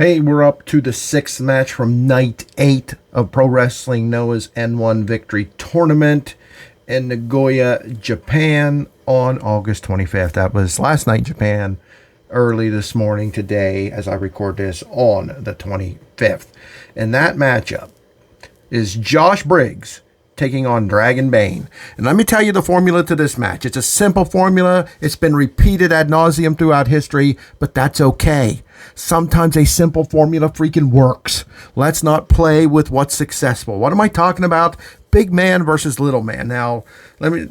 Hey, we're up to the sixth match from night 8 of Pro Wrestling Noah's N1 Victory Tournament in Nagoya, Japan on August 25th. That was last night in Japan, early this morning today as I record this on the 25th. And that matchup is Josh Briggs taking on Dragon Bane. And let me tell you the formula to this match. It's a simple formula. It's been repeated ad nauseum throughout history, but that's okay. Sometimes a simple formula freaking works. Let's not play with what's successful. What am I talking about? Big man versus little man. Now,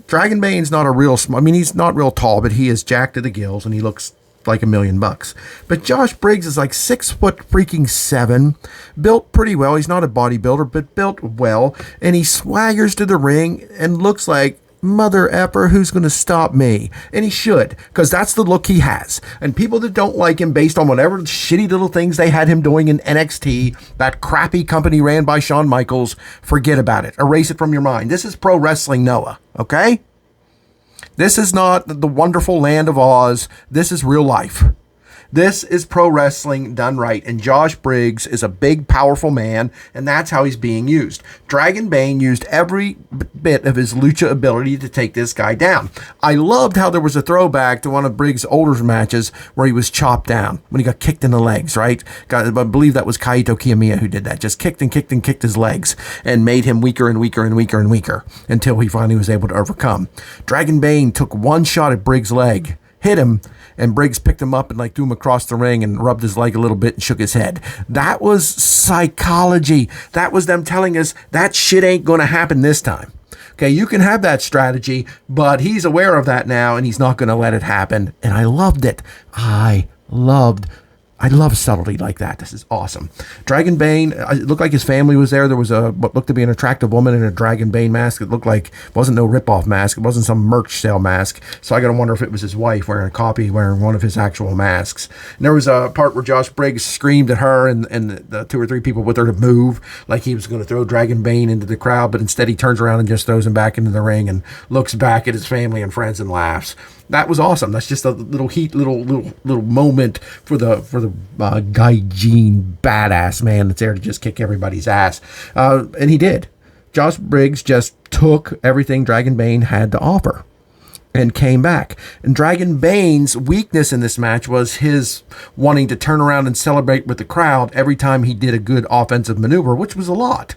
Dragon Bane's not he's not real tall, but he is jacked to the gills and he looks like $1,000,000. But Josh Briggs is like 6'7", built pretty well. He's not a bodybuilder, but built well. And he swaggers to the ring and looks like, mother effer, who's going to stop me? And he should, because that's the look he has. And people that don't like him based on whatever shitty little things they had him doing in NXT, that crappy company ran by Shawn Michaels, forget about it. Erase it from your mind. This is Pro Wrestling Noah, okay? This is not the wonderful land of Oz. This is real life. This is pro wrestling done right, and Josh Briggs is a big, powerful man, and that's how he's being used. Dragon Bane used every bit of his lucha ability to take this guy down. I loved how there was a throwback to one of Briggs' older matches where he was chopped down when he got kicked in the legs, right? I believe that was Kaito Kiyomiya who did that. Just kicked and kicked and kicked his legs and made him weaker and weaker and weaker and weaker until he finally was able to overcome. Dragon Bane took one shot at Briggs' leg, hit him, and Briggs picked him up and threw him across the ring and rubbed his leg a little bit and shook his head. That was psychology. That was them telling us that shit ain't going to happen this time. Okay, you can have that strategy, but he's aware of that now and he's not going to let it happen. And I loved it. I love subtlety like that. This is awesome. Dragon Bane, it looked like his family was there. There was what looked to be an attractive woman in a Dragon Bane mask. It looked like it wasn't no rip-off mask. It wasn't some merch sale mask. So I got to wonder if it was his wife wearing a copy, wearing one of his actual masks. And there was a part where Josh Briggs screamed at her and the 2 or 3 people with her to move, like he was going to throw Dragon Bane into the crowd, but instead he turns around and just throws him back into the ring and looks back at his family and friends and laughs. That was awesome. That's just a little moment for the Gaijin badass man that's there to just kick everybody's ass. And he did. Josh Briggs just took everything Dragon Bane had to offer and came back. And Dragon Bane's weakness in this match was his wanting to turn around and celebrate with the crowd every time he did a good offensive maneuver, which was a lot.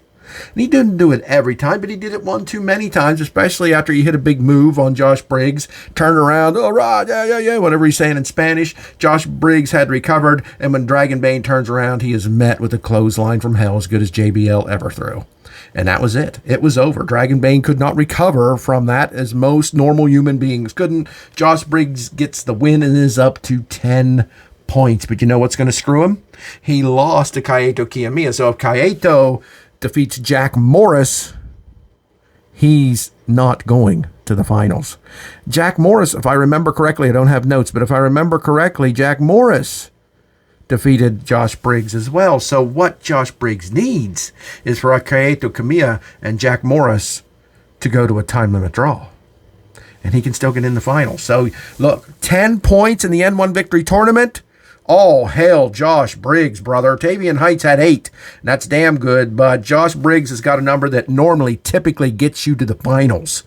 And he didn't do it every time, but he did it one too many times, especially after he hit a big move on Josh Briggs. Turned around, all right, yeah, whatever he's saying in Spanish. Josh Briggs had recovered, and when Dragon Bane turns around, he is met with a clothesline from hell as good as JBL ever threw. And that was it. It was over. Dragon Bane could not recover from that, as most normal human beings couldn't. Josh Briggs gets the win and is up to 10 points. But you know what's going to screw him? He lost to Kaito Kiyomiya. So if Kaito defeats Jack Morris, he's not going to the finals. Jack Morris, if I remember correctly, I don't have notes, but if I remember correctly, Jack Morris defeated Josh Briggs as well. So what Josh Briggs needs is for Kaito Kiyomiya and Jack Morris to go to a time limit draw. And he can still get in the finals. So look, 10 points in the N1 Victory Tournament. All hail Josh Briggs, brother. Tavian Heights had 8. That's damn good, but Josh Briggs has got a number that typically gets you to the finals.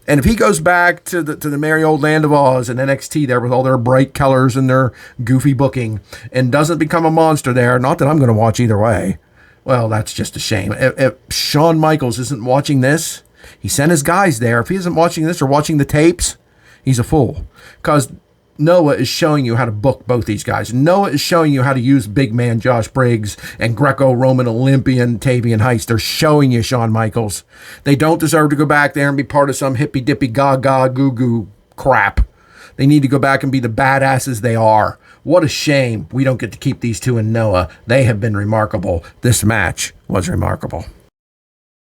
And if he goes back to the merry old land of Oz and NXT there with all their bright colors and their goofy booking and doesn't become a monster there, not that I'm going to watch either way, well, that's just a shame. If Shawn Michaels isn't watching this, he sent his guys there. If he isn't watching this or watching the tapes, he's a fool. Because Noah is showing you how to book both these guys. Noah is showing you how to use big man Josh Briggs and Greco-Roman Olympian Tavian Heights. They're showing you Shawn Michaels. They don't deserve to go back there and be part of some hippy-dippy gaga goo-goo crap. They need to go back and be the badasses they are. What a shame we don't get to keep these two in Noah. They have been remarkable. This match was remarkable.